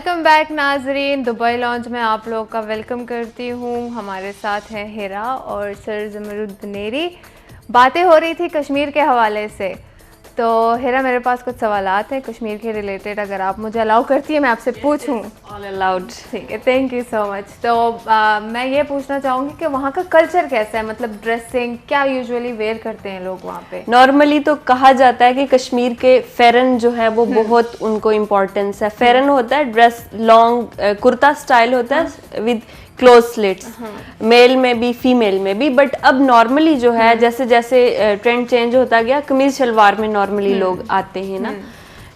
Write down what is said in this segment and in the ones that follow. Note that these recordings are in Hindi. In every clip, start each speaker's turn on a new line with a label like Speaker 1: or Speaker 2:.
Speaker 1: वेलकम बैक नाजरीन। दुबई लॉन्च में आप लोग का वेलकम करती हूँ। हमारे साथ है हिरा और सर जमरुद्दनेरी। बातें हो रही थी कश्मीर के हवाले से, तो हिरा मेरे पास कुछ सवालात हैं कश्मीर के रिलेटेड, अगर आप मुझे अलाउ करती है मैं आपसे पूछूं।
Speaker 2: All allowed.
Speaker 1: ठीक है, थैंक यू सो मच। तो मैं ये पूछना चाहूँगी कि वहाँ का कल्चर कैसा है, मतलब ड्रेसिंग क्या यूजुअली वेयर करते हैं लोग वहाँ पे?
Speaker 2: नॉर्मली तो कहा जाता है कि कश्मीर के फेरन जो है वो बहुत उनको इम्पोर्टेंस है। फेरन होता है ड्रेस, लॉन्ग कुर्ता स्टाइल होता है विद क्लोज स्लिट्स, मेल में भी फीमेल में भी। बट अब नॉर्मली जो है जैसे जैसे ट्रेंड चेंज होता गया, कमीज शलवार में नॉर्मली लोग आते हैं ना,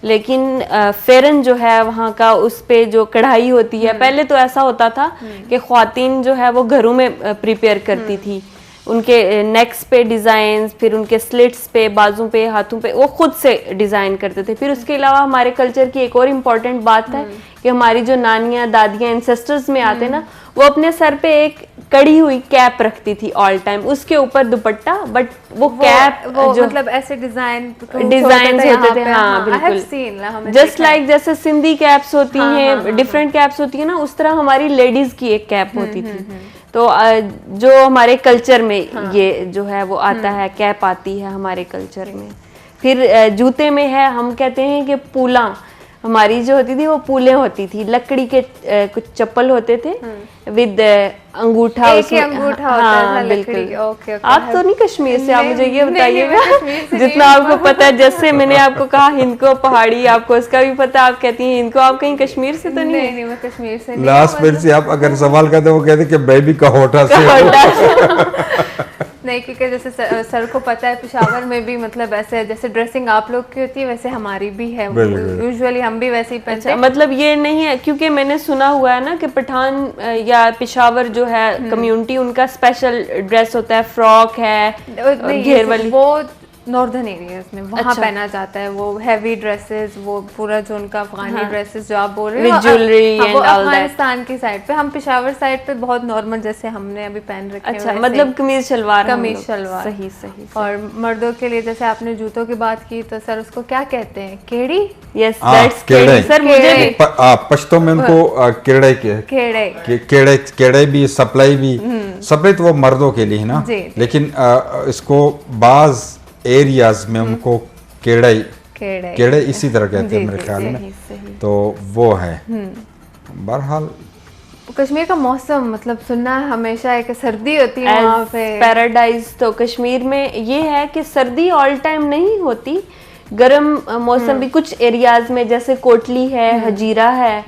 Speaker 2: लेकिन फेरन जो है वहाँ का उस पे जो कढ़ाई होती है, पहले तो ऐसा होता था कि ख्वातीन जो है वो घरों में प्रिपेयर करती थी, उनके नेक्स पे डिजाइन, फिर उनके स्लिट्स पे, बाजू पे, हाथों पे वो खुद से डिजाइन करते थे। फिर उसके अलावा हमारे कल्चर की एक और इम्पोर्टेंट बात है कि हमारी जो नानियां, दादियां, एंसेस्टर्स में आते ना, वो अपने सर पे एक कड़ी हुई कैप रखती थी ऑल टाइम, उसके ऊपर दुपट्टा, बट वो कैप
Speaker 1: वो
Speaker 2: जो
Speaker 1: मतलब ऐसे डिजाइन
Speaker 2: होते थे। हाँ बिल्कुल, जस्ट लाइक जैसे सिंधी कैप्स होती हैं, डिफरेंट कैप्स होती है ना, उस तरह हमारी लेडीज की एक कैप होती थी। तो जो हमारे कल्चर में ये जो है वो आता है, कैप आती है हमारे कल्चर में। फिर जूते में है, हम कहते हैं कि पूला, हमारी जो होती थी वो पूले होती थी, लकड़ी के कुछ चप्पल होते थे विद अंगूठा,
Speaker 1: एक ही अंगूठा होता था लकड़ी। ओके,
Speaker 2: आप तो नहीं कश्मीर से, आप मुझे ये बताइएगा जितना आपको पता है। जैसे मैंने आपको कहा हिंद को पहाड़ी, आपको इसका भी पता, आप कहती हैं हिंद को, आप कहीं कश्मीर से तो नहीं?
Speaker 1: नहीं, मैं कश्मीर से नहीं।
Speaker 3: लास्ट मिनट से आप अगर सवाल करते वो कहते कि मैं भी कहोटा से
Speaker 1: नहीं, क्योंकि जैसे सर को पता है पेशावर में भी मतलब ऐसे जैसे ड्रेसिंग आप लोग की होती है वैसे हमारी भी है, यूजुअली हम भी वैसे ही पहनते हैं।
Speaker 2: मतलब ये नहीं है, क्योंकि मैंने सुना हुआ है ना कि पठान या पेशावर जो है कम्युनिटी, उनका स्पेशल ड्रेस होता है, फ्रॉक है घेर वाली,
Speaker 1: वो नॉर्दर्न एरियाज में वहाँ पहना जाता है, वो हैवी ड्रेसेस, वो पूरा जो उनका अफगानी ड्रेसेस जो आप बोल रहे हो,
Speaker 2: ज्वेलरी,
Speaker 1: वो अफगानिस्तान की साइड पे। हम पेशावर साइड पे बहुत नॉर्मल जैसे हमने अभी पहन रखे हैं।
Speaker 2: अच्छा, मतलब कमीज शलवार।
Speaker 1: सही। और मर्दों के लिए जैसे आपने जूतों की बात की, तो सर उसको क्या कहते हैं? केड़ी?
Speaker 2: यस, दैट्स केड़ी सर। मुझे
Speaker 3: पश्तो में उनको केड़े केड़े भी सप्लाई भी, सप्लाई तो वो मर्दों के लिए है ना, लेकिन इसको बाज एरियाज में उनको केड़े इसी तरह कहते हैं मेरे ख्याल में। तो वो है। बहरहाल
Speaker 1: कश्मीर का मौसम मतलब सुनना है हमेशा है कि सर्दी होती है वहाँ पे
Speaker 2: पैराडाइज। तो कश्मीर में ये है कि सर्दी ऑल टाइम नहीं होती, गर्म मौसम भी कुछ एरियाज में, जैसे कोटली है, हजीरा है,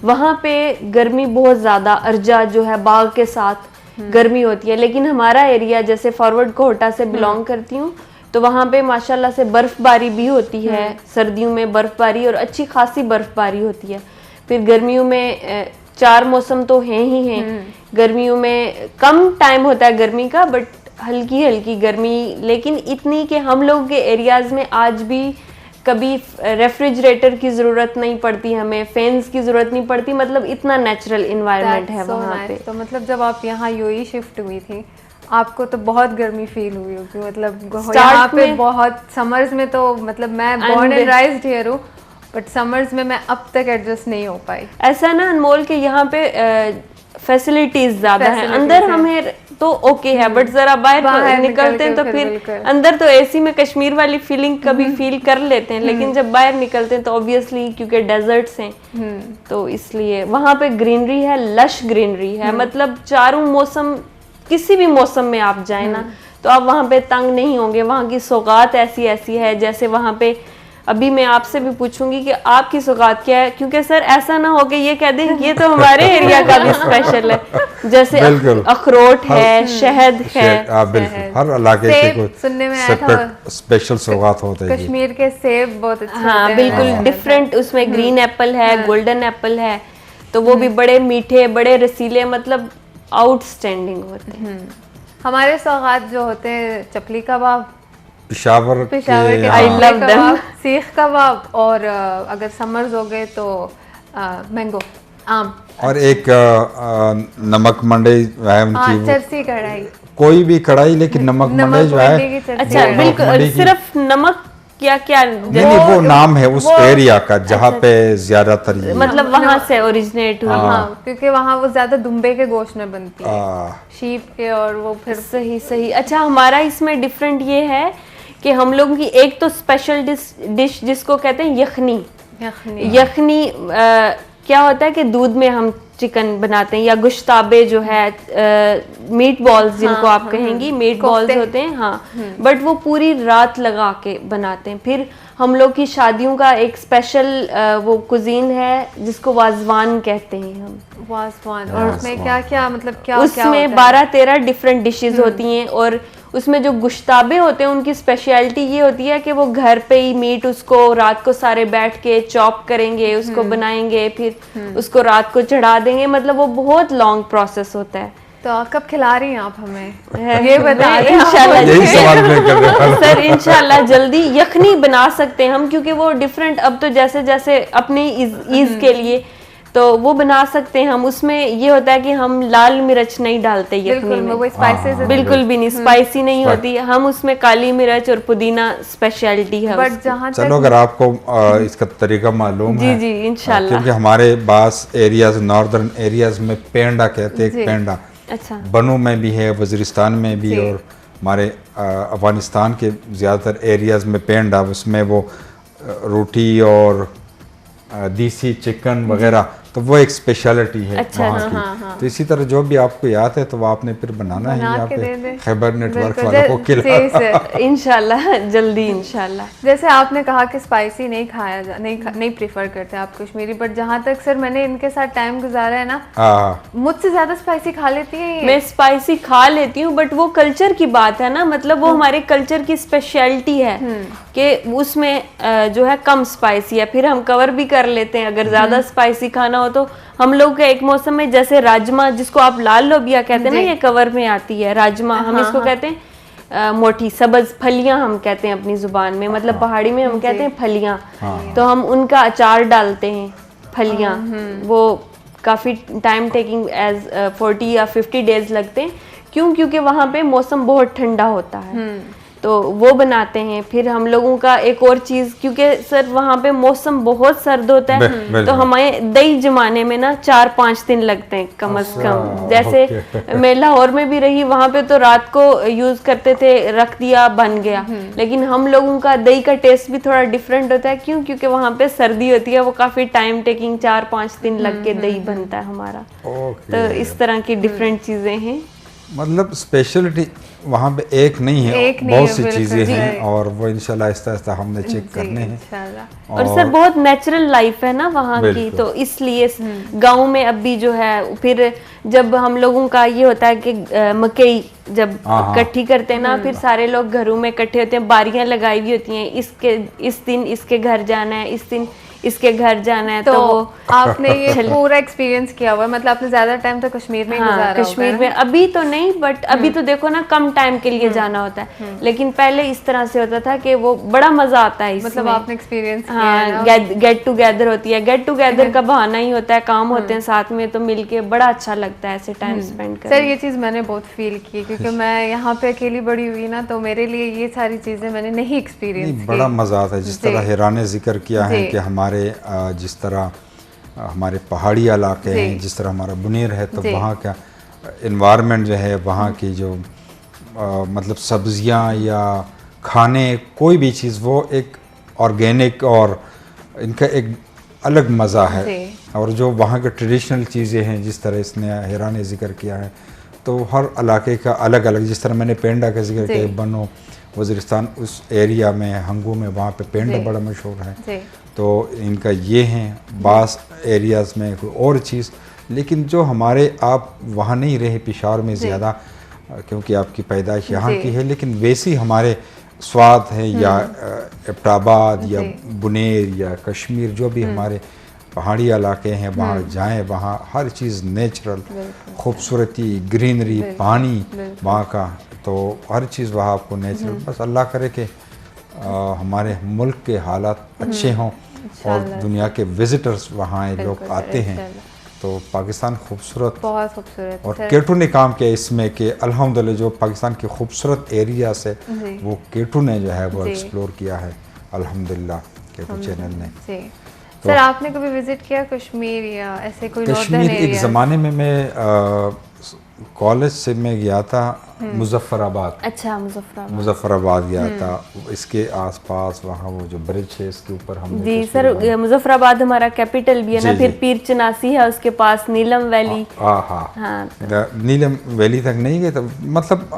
Speaker 2: वहाँ पे गर्मी बहुत ज्यादा, अर्जा जो है बाग के साथ गर्मी होती है। लेकिन हमारा एरिया, जैसे फॉरवर्ड कोटा से बिलोंग करती हूँ, तो वहाँ पे माशाल्लाह से बर्फबारी भी होती है, सर्दियों में बर्फबारी और अच्छी खासी बर्फबारी होती है। फिर गर्मियों में 4 मौसम तो हैं ही हैं। गर्मियों में कम टाइम होता है गर्मी का, बट हल्की हल्की गर्मी, लेकिन इतनी कि हम लोग के एरियाज में आज भी कभी रेफ्रिजरेटर की जरूरत नहीं पड़ती, हमें फैंस की जरूरत नहीं पड़ती, मतलब इतना नेचुरल इन्वायरमेंट है वहाँ पे।
Speaker 1: तो मतलब जब आप यहाँ यूएई शिफ्ट हुई थी, आपको तो बहुत गर्मी फील हुई होगी, मतलब यहाँ पे बहुत समर्स में तो मतलब मैं बॉर्न एंड राइज्ड हियर हूँ, बट समर्स में मैं अब तक एडजस्ट नहीं हो पाई।
Speaker 2: ऐसा ना अनमोल के यहाँ पे फैसिलिटीज ज्यादा है, अंदर हमें तो ओके है, बट जरा बाहर निकलते हैं तो फिर अंदर तो एसी में कश्मीर वाली फीलिंग कभी फील कर लेते हैं, लेकिन जब बाहर निकलते हैं तो ऑब्वियसली क्योंकि डेजर्ट्स हैं तो इसलिए वहाँ पे ग्रीनरी है, लश ग्रीनरी है, मतलब चारों मौसम, किसी भी मौसम में आप जाए ना तो आप वहाँ पे तंग नहीं होंगे। वहाँ की सौगात ऐसी ऐसी है, जैसे वहाँ पे अभी मैं आपसे भी पूछूंगी कि आपकी सौगात क्या है, क्योंकि सर ऐसा ना हो कि ये कह दें ये तो हमारे एरिया का भी स्पेशल है, जैसे अखरोट है, शहद है,
Speaker 3: बिल्कुल हर इलाके के
Speaker 1: सुनने में आया था
Speaker 3: स्पेशल सौगात होते हैं।
Speaker 1: कश्मीर के सेब बहुत अच्छे,
Speaker 2: हाँ बिल्कुल डिफरेंट, उसमें ग्रीन एप्पल है, गोल्डन एप्पल है, तो वो भी बड़े मीठे, बड़े रसीले, मतलब आउटस्टैंडिंग होते हैं।
Speaker 1: हमारे सौगात जो होते हैं, चपली कबाब,
Speaker 3: पेशावर
Speaker 1: के आई लव देम, सीख कबाब, और अगर समर्स हो गए तो मैंगो, आम,
Speaker 3: और एक नमक मंडई है उनकी,
Speaker 1: चरसी कढ़ाई,
Speaker 3: कोई भी कढ़ाई लेकिन नमक मंडई जो है।
Speaker 2: अच्छा बिल्कुल, सिर्फ नमक क्या क्या
Speaker 3: नहीं वो नाम है उस एरिया का जहाँ पे ज्यादातर
Speaker 2: मतलब वहाँ से ओरिजिनेट हुआ।
Speaker 1: हाँ, क्योंकि वहाँ वो ज्यादा दुम्बे के गोश्त में बनती है, शीप के, और वो फिर
Speaker 2: सही सही। अच्छा, हमारा इसमें डिफरेंट ये है कि हम लोगों की एक तो स्पेशल डिश जिसको कहते हैं यखनी। यखनी क्या होता है कि दूध में हम चिकन बनाते हैं, या गुश्ताबे जो है मीट बॉल्स जिनको आप कहेंगी, मीट बॉल्स होते हैं, हाँ, बट वो पूरी रात लगा के बनाते हैं। फिर हम लोग की शादियों का एक स्पेशल वो कुजीन है जिसको वाजवान कहते हैं हम।
Speaker 1: वाजवान, और उसमें क्या क्या मतलब क्या
Speaker 2: उसमें 12-13 डिफरेंट डिशेस होती हैं, और उसमें जो गुश्ताबे होते हैं उनकी स्पेशलिटी ये होती है कि वो घर पे ही मीट उसको रात को सारे बैठ के चॉप करेंगे, उसको बनाएंगे, फिर उसको रात को चढ़ा देंगे। मतलब वो बहुत लॉन्ग प्रोसेस होता है।
Speaker 1: तो कब खिला रही हैं आप हमें, ये बता दें
Speaker 2: इंशाल्लाह।
Speaker 3: यही सवाल मैं कर रहा था
Speaker 2: सर इंशाल्लाह जल्दी यखनी बना सकते हैं हम, क्योंकि वो डिफरेंट अब तो जैसे जैसे अपनी ईज के लिए तो वो बना सकते हैं हम। उसमें ये होता है कि हम लाल मिर्च नहीं डालते यखनी में,
Speaker 1: वो स्पाइसेस
Speaker 2: बिल्कुल भी नहीं, स्पाइसी नहीं होती। हम उसमें काली मिर्च और पुदीना स्पेशलिटी है।
Speaker 1: बट जहाँ
Speaker 3: चलो अगर आपको इसका तरीका मालूम है,
Speaker 2: जी इंशाल्लाह,
Speaker 3: क्योंकि हमारे पास एरियाज, नॉर्दर्न एरियाज में पेंडा कहते हैं, पेंडा
Speaker 2: अच्छा,
Speaker 3: बनू में भी है, वजीरिस्तान में भी, और हमारे अफगानिस्तान के ज़्यादातर एरियाज में पेंडा, उसमें वो रोटी और देसी चिकन वगैरह, तो वो एक स्पेशलिटी है वहाँ की। तो इसी तरह जो भी आपको याद है तो वो आपने फिर बनाना है यहाँ पे खैबर नेटवर्क वालों को खिलाना
Speaker 2: इंशाल्लाह जल्दी इंशाल्लाह।
Speaker 1: जैसे आपने कहा कि स्पाइसी नहीं खाया नहीं प्रेफर करते आप कश्मीरी, बट जहाँ तक सर मैंने इनके साथ टाइम गुजारा है ना, मुझसे ज्यादा स्पाइसी खा लेती है।
Speaker 2: मैं स्पाइसी खा लेती हूँ, बट वो कल्चर की बात है ना, मतलब वो हमारे कल्चर की स्पेशलिटी है कि उसमें जो है कम स्पाइसी है, फिर हम कवर भी कर लेते हैं। अगर ज्यादा स्पाइसी खाना हो तो हम लोग के एक मौसम में जैसे राजमा, जिसको आप लाल लोबिया कहते हैं ना, ये कवर में आती है राजमा, हम इसको कहते हैं मोटी सब्ज फलियां हम कहते हैं अपनी जुबान में, मतलब पहाड़ी में हम कहते हैं फलियां। तो हम उनका अचार डालते हैं फलियां, वो काफी टाइम टेकिंग एज 40 या 50 डेज लगते हैं। क्यों? क्योंकि वहाँ पे मौसम बहुत ठंडा होता है, तो वो बनाते हैं। फिर हम लोगों का एक और चीज, क्योंकि सर वहाँ पे मौसम बहुत सर्द होता है, तो हमें दही जमाने में ना 4-5 दिन लगते हैं कम से कम। जैसे मैं लाहौर में भी रही, वहाँ पे तो रात को यूज करते थे, रख दिया बन गया, लेकिन हम लोगों का दही का टेस्ट भी थोड़ा डिफरेंट होता है। क्यों? क्योंकि वहाँ पे सर्दी होती है, वो काफी टाइम टेकिंग 4-5 दिन लग के दही बनता है हमारा। तो इस तरह की डिफरेंट चीजें हैं।
Speaker 3: मतलब स्पेशलिटी वहाँ पे एक नहीं है, बहुत सी चीजें हैं, और वो इंशाल्लाह आहिस्ता आहिस्ता हमने चेक करने हैं।
Speaker 2: और सर बहुत नेचुरल लाइफ है ना वहाँ की, तो इसलिए गांव में अभी जो है, फिर जब हम लोगों का ये होता है कि मकई जब इकट्ठी करते हैं ना, फिर सारे लोग घरों में इकट्ठे होते हैं, बारियां लगाई हुई होती हैं, इस दिन इसके घर जाना है, इस दिन इसके घर जाना है। तो
Speaker 1: आपने ये पूरा एक्सपीरियंस किया हुआ है, मतलब आपने ज्यादा टाइम तो कश्मीर में गुजारा
Speaker 2: कश्मीर में अभी तो नहीं, बट अभी तो देखो ना कम टाइम के लिए जाना होता है, लेकिन पहले इस तरह से होता था कि वो बड़ा मजा आता है इसमें।
Speaker 1: मतलब आपने एक्सपीरियंस किया
Speaker 2: हाँ, गेट टुगेदर होती है, गेट टुगेदर का बहाना ही होता है, काम होते हैं साथ में, तो मिलके बड़ा अच्छा लगता है ऐसे टाइम स्पेंड करना।
Speaker 1: सर ये चीज मैंने बहुत फील की, क्योंकि मैं यहाँ पे अकेली बड़ी हुई ना, तो मेरे लिए ये सारी चीजें मैंने नहीं एक्सपीरियंस की।
Speaker 3: बड़ा मजा आता है, जिस तरह हिरा ने जिक्र किया है कि हमारे जिस तरह हमारे पहाड़ी इलाके हैं, जिस तरह हमारा बुनेर है, तो वहाँ का इन्वायरमेंट जो है, वहाँ की जो मतलब सब्जियाँ या खाने, कोई भी चीज़, वो एक ऑर्गेनिक और इनका एक अलग मज़ा है। और जो वहाँ के ट्रेडिशनल चीज़ें हैं, जिस तरह इसने हिरा ने जिक्र किया है, तो हर इलाके का अलग अलग, जिस तरह मैंने पेंडा का जिक्र किया, बनो वज़ीरिस्तान उस एरिया में, हंगू में, वहाँ पे पेंडा बड़ा मशहूर है। तो इनका ये हैं बास एरियाज़ में कोई और चीज़, लेकिन जो हमारे आप वहाँ नहीं रहे पेशावर में ज़्यादा, क्योंकि आपकी पैदाइश यहाँ की है, लेकिन वैसी हमारे स्वाद है, या एबटाबाद या बुनेर या कश्मीर, जो भी हमारे पहाड़ी इलाके हैं, वहाँ जाएं, वहाँ हर चीज़ नेचुरल, खूबसूरती, ग्रीनरी, पानी वहाँ का, तो हर चीज़ वहाँ आपको नेचुरल। बस अल्लाह करे कि हमारे मुल्क के हालात अच्छे हों और दुनिया के विजिटर्स वहाँ लोग आते हैं, तो पाकिस्तान खूबसूरत,
Speaker 1: बहुत खूबसूरत।
Speaker 3: और केटू ने काम किया इसमें कि अल्हम्दुलिल्लाह जो पाकिस्तान के खूबसूरत एरिया से वो केटू ने जो है वो एक्सप्लोर किया है। अल्हम्दुलिल्लाह के चैनल ने।
Speaker 1: जी सर, आपने कभी विजिट किया कश्मीर या ऐसे कोई नॉर्दर्न
Speaker 3: कश्मीर
Speaker 1: एरिया?
Speaker 3: एक ज़माने में मैं कॉलेज से मैं गया था मुजफ्फराबाद।
Speaker 2: अच्छा, मुजफ्फराबाद।
Speaker 3: मुजफ्फराबाद गया था, इसके आसपास वहाँ वो जो ब्रिज है इसके ऊपर हम।
Speaker 2: जी सर, मुजफ्फराबाद हमारा कैपिटल भी है ना, फिर पीर चनासी है उसके पास, नीलम वैली।
Speaker 3: हाँ, नीलम वैली तक नहीं गए, तो मतलब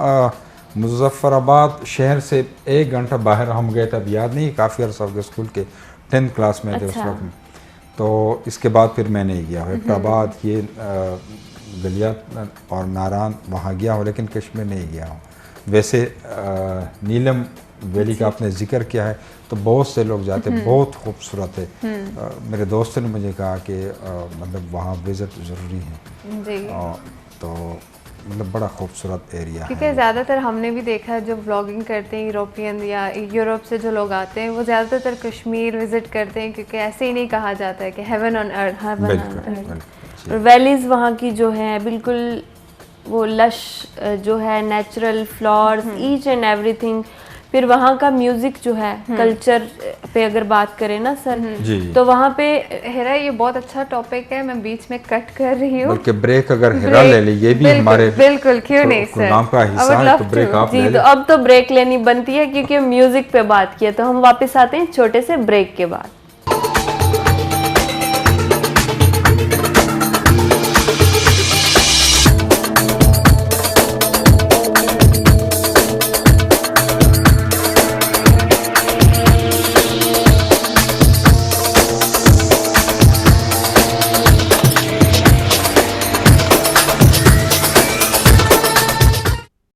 Speaker 3: मुजफ्फराबाद शहर से 1 घंटा बाहर हम गए थे, अब याद नहीं, काफ़ी अर्सा हो गया, स्कूल के 10th क्लास में थे उस वक्त। तो इसके बाद फिर मैं नहीं गया हैदराबाद, ये गलिया और नारान वहाँ गया हूँ, लेकिन कश्मीर नहीं गया हूँ। वैसे नीलम वैली का आपने जिक्र किया है तो बहुत से लोग जाते हैं, बहुत खूबसूरत है। मेरे दोस्तों ने मुझे कहा कि मतलब वहाँ विज़िट ज़रूरी है
Speaker 1: जी।
Speaker 3: तो मतलब बड़ा खूबसूरत एरिया है।
Speaker 1: क्योंकि ज़्यादातर हमने भी देखा है जो व्लॉगिंग करते हैं यूरोपियन या यूरोप से जो लोग आते हैं वो ज़्यादातर कश्मीर विजिट करते हैं, क्योंकि ऐसे ही नहीं कहा जाता है कि हेवन ऑन अर्थ।
Speaker 2: और वैलीज वहाँ की जो है बिल्कुल वो लश जो है, natural flowers, each and everything. फिर वहाँ का म्यूजिक जो है, कल्चर पे अगर बात करें ना सर, तो वहाँ पे
Speaker 1: हेरा, ये बहुत अच्छा टॉपिक है, मैं बीच में कट कर रही हूँ।
Speaker 3: बल्कि ब्रेक अगर हेरा ले ली, ये भी हमारे
Speaker 1: बिल्कुल, क्यों नहीं सर,
Speaker 3: प्रोग्राम का हिस्सा है, तो ब्रेक आप ले
Speaker 2: जी। तो अब तो ब्रेक लेनी बनती है क्योंकि म्यूजिक पे बात किया, तो हम वापस आते हैं छोटे से ब्रेक के बाद।